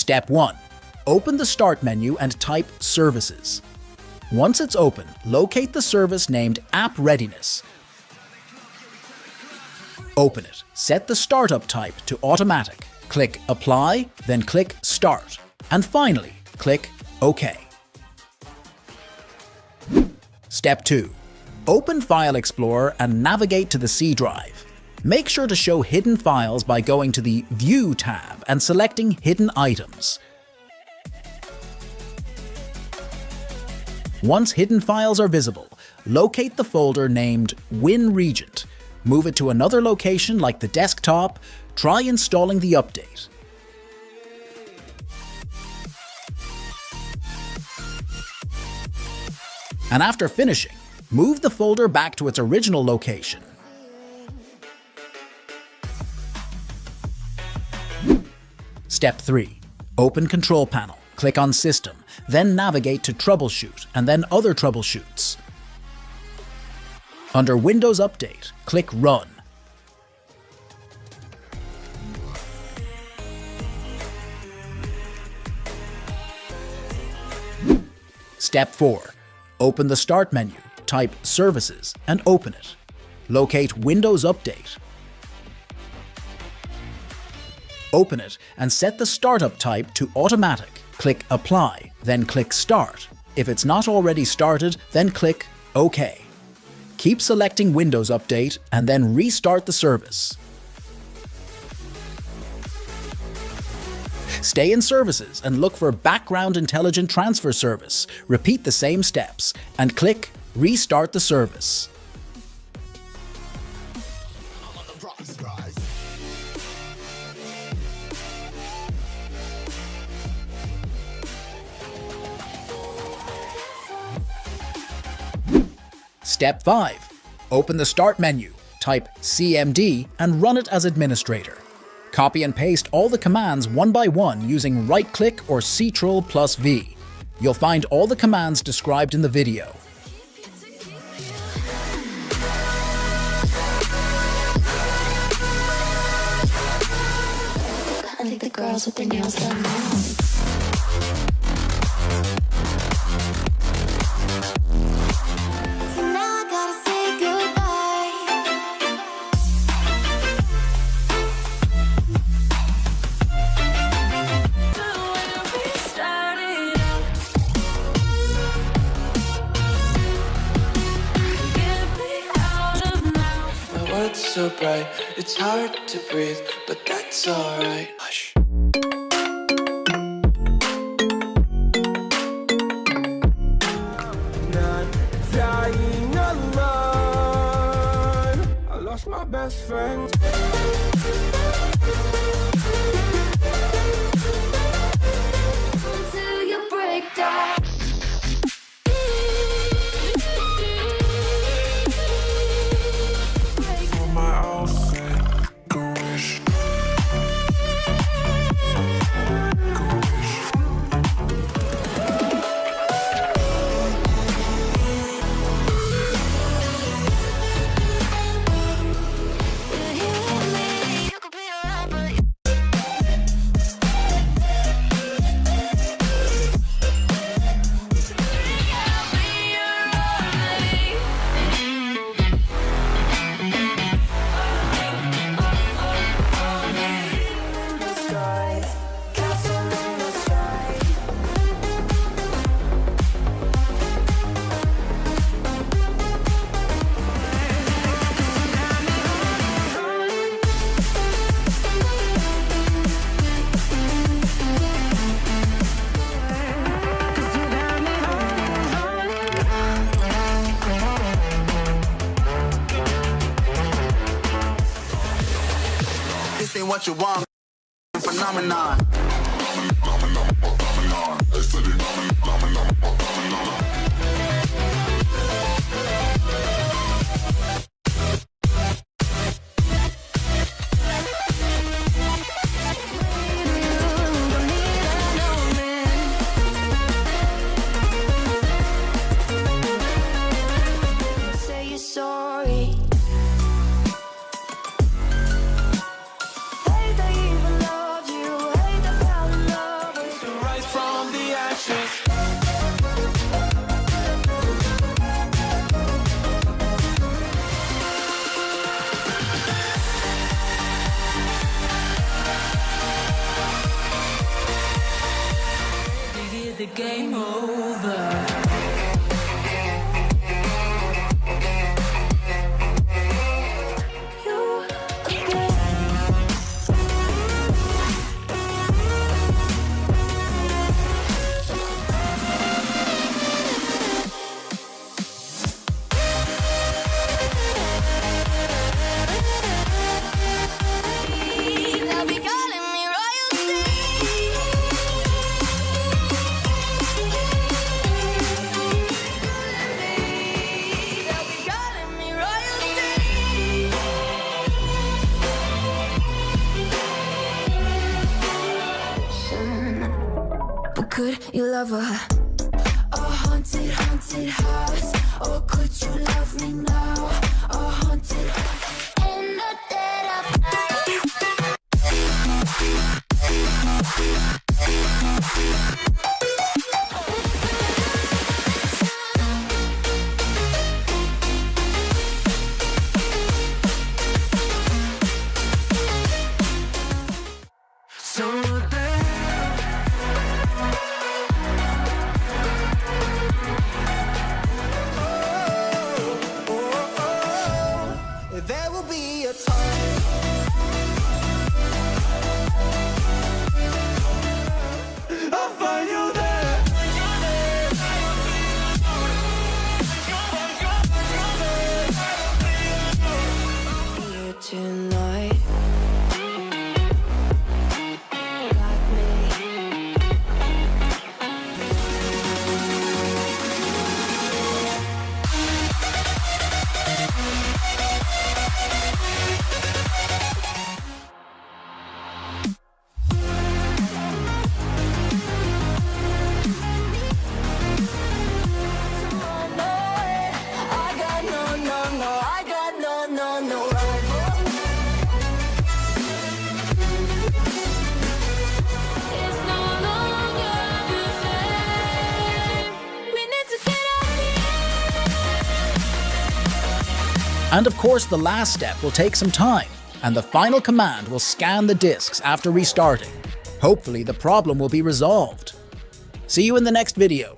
Step 1. Open the Start menu and type Services. Once it's open, locate the service named App Readiness. Open it. Set the startup type to Automatic. Click Apply, then click Start. And finally, click OK. Step 2. Open File Explorer and navigate to the C drive. Make sure to show hidden files by going to the View tab and selecting Hidden Items. Once hidden files are visible, locate the folder named WinRegent. Move it to another location like the desktop. Try installing the update. And after finishing, move the folder back to its original location. Step 3. Open Control Panel. Click on System, then navigate to Troubleshoot and then Other Troubleshoots. Under Windows Update, click Run. Step 4. Open the Start menu, type Services and open it. Locate Windows Update. Open it and set the startup type to Automatic. Click Apply, then click Start. If it's not already started, then click OK. Keep selecting Windows Update and then restart the service. Stay in Services and look for Background Intelligent Transfer Service. Repeat the same steps and click Restart the service. Step 5. Open the Start menu, type CMD and run it as administrator. Copy and paste all the commands one by one using right-click or Ctrl+V. You'll find all the commands described in the video. I think the girls with their nails done now. So bright, it's hard to breathe, but that's alright. Hush. Not dying alone. I lost my best friend. Until you break down. What you want, phenomenon. Say you're sorry. Hate that you even loved you. Hate game over. They'll be calling me royalty. They'll be calling me royalty. But could you love her? A haunted, haunted house. Or could you love me now? A haunted in the dead of night. Somewhere there, there will be a time. I'll find you there. You tonight got me. I got no rival. It's no longer the same. We need to get out here. And of course, the last step will take some time, and the final command will scan the disks after restarting. Hopefully, the problem will be resolved. See you in the next video.